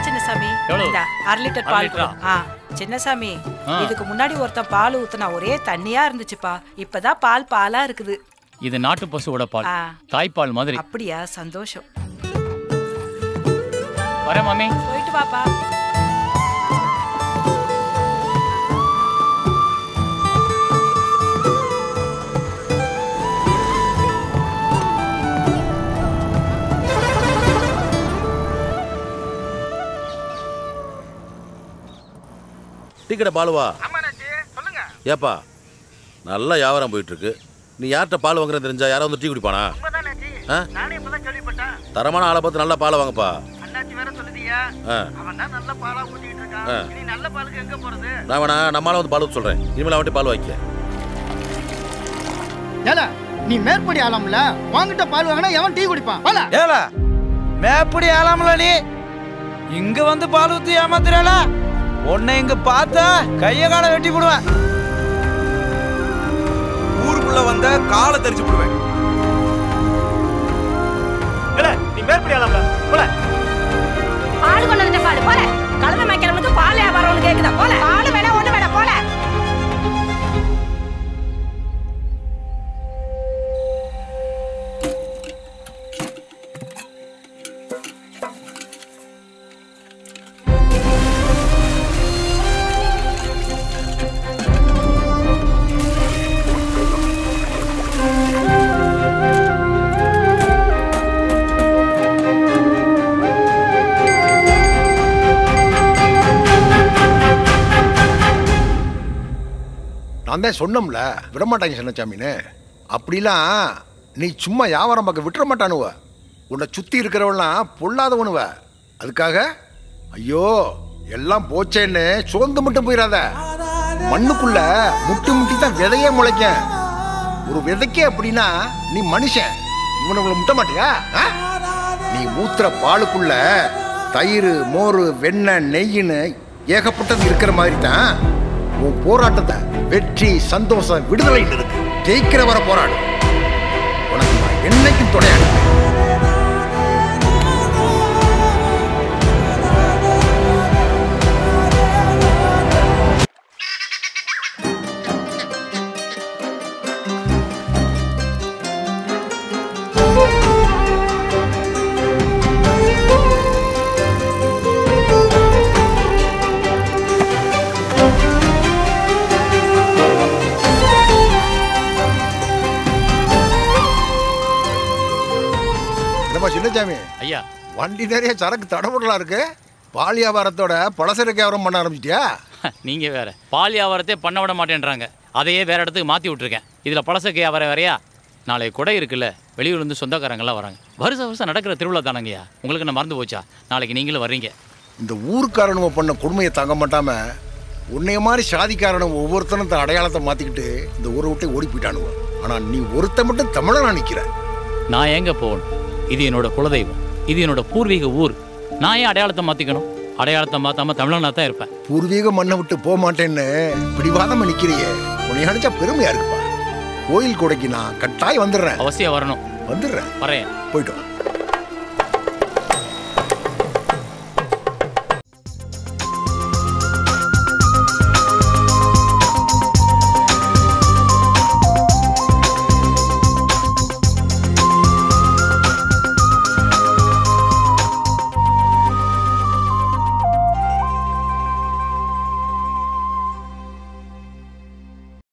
சின்னசாமி, இந்த 1/2 லிட்டர் பால். சின்னசாமி, இதுக்கு முன்னாடி ஒருத்தன் பால் ஊத்துனா ஒரே தண்ணியா இருந்துச்சுப்பா. இப்பதான் பால் பாலா இருக்குது. இது நாட்டு பசுவோட பால், தாய்ப்பால் மாதிரி. அப்படியா? சந்தோஷம். வரேன் மாமி. போயிட்டு வாப்பா. டீக்கடை பாலுவா? ஏப்பா நல்லா வியாபாரம் போயிட்டு இருக்கு. நீ யார்கிட்ட பால் வாங்குறது தெரிஞ்சா யாராவது வந்து டீ குடிப்பானா? தரமான ஆளை பார்த்து நல்லா பாலை வாங்கப்பா. நான் வேணா நம்மளால வந்து பால் ஊற்ற சொல்றேன். இனிமேல் அவன்கிட்ட பால் வாங்கிக்க. நீ மேற்படி ஆளாம்ல, வாங்கிட்ட பால் வாங்கினா எவன் டீ குடிப்பான்? ஏல மேற்படி ஆளாம்ல, நீ இங்க வந்து பால் ஊத்தி ஏமாத்துறல. உன்னை இங்க பார்த்தா கைய காலை வெட்டி போடுவேன். ஊருக்குள்ள வந்த காலை தெரிச்சு போடுவேன். நீ மேற்படி ஆளாம்ல, போல பால் கொண்டு வந்து பால் போல. கலந்து மேய்க்கிறவனுக்கு பால் வியாபாரம்னு கேக்குதா? போல பால் வேணா ஒண்ணு வேணா போல. நான் தான் சொன்னோம்ல, விடமாட்டாங்க சின்னசாமின்னு. அப்படிலாம் நீ சும்மா வியாபாரம் பார்க்க விட்டுற மாட்டானுவ. உன்னை சுற்றி இருக்கிறவெல்லாம் பொல்லாதவனுவ. அதுக்காக ஐயோ எல்லாம் போச்சேன்னு சோர்ந்து மட்டும் போயிடாத. மண்ணுக்குள்ள முட்டி முட்டி தான் விதையே முளைக்கும். ஒரு விதைக்கே அப்படின்னா நீ மனுஷன். இவனுங்களை முட்ட மாட்டியா? நீ ஊத்துற பாலுக்குள்ள தயிர், மோர், வெண்ணெய், நெய்யின்னு ஏகப்பட்டது இருக்கிற மாதிரி தான் உன் போராட்டத்தை வெற்றி, சந்தோஷம், விடுதலை இருக்கு. ஜெயிக்கிற வர போராடு. உனக்கு நான் என்னைக்கும் துணையாடு. சின்னசாமி ஐயா, வண்டி நிறைய சரக்கு தடபுடலா இருக்கு. பால் வியாபாரத்தோட பலசரக்கு வியாபாரம் பண்ண ஆரம்பிச்சிட்டியா? நீங்க வேற பால் வியாபாரத்தை பண்ண விட மாட்டேன்றாங்க. அதையே வேற இடத்துக்கு மாற்றி விட்டுருக்கேன். இதில் பழசக்கு வியாபாரம் வேறையா? நாளை கொடை இருக்குல்ல, வெளியூர்லேருந்து சொந்தக்காரங்கெல்லாம் வராங்க. வருஷம் நடக்கிற திருவிழா தானங்கய்யா. உங்களுக்கு என்ன மறந்து போச்சா? நாளைக்கு நீங்களும் வர்றீங்க. இந்த ஊருக்காரனுவ பண்ண கொடுமையை தாங்க மாட்டாம உன்னைய மாதிரி சாதிக்காரனும் ஒவ்வொருத்தனும் தன் அடையாளத்தை மாற்றிக்கிட்டு இந்த ஊரை விட்டு ஓடி போயிட்டானுவ. ஆனால் நீ ஒருத்த மட்டும் தமிழனா நிற்கிற. நான் எங்கே போகணும்? இது என்னோட குலதெய்வம், இது என்னோட பூர்வீக ஊர். நான் ஏன் அடையாளத்தை மாற்றிக்கணும்? அடையாளத்தை மாற்றாம தமிழனா தான் இருப்பேன். பூர்வீக மண்ணை விட்டு போக மாட்டேன்னு பிடிவாதம் நிற்கிறியே, உன்னை நினைச்சா பெருமையா இருக்குப்பா. கோயில் கொடைக்கு நான் கட்டாயம் வந்துடுறேன். அவசியம் வரணும். வந்துடுறேன். வரேன். போயிட்டு வா.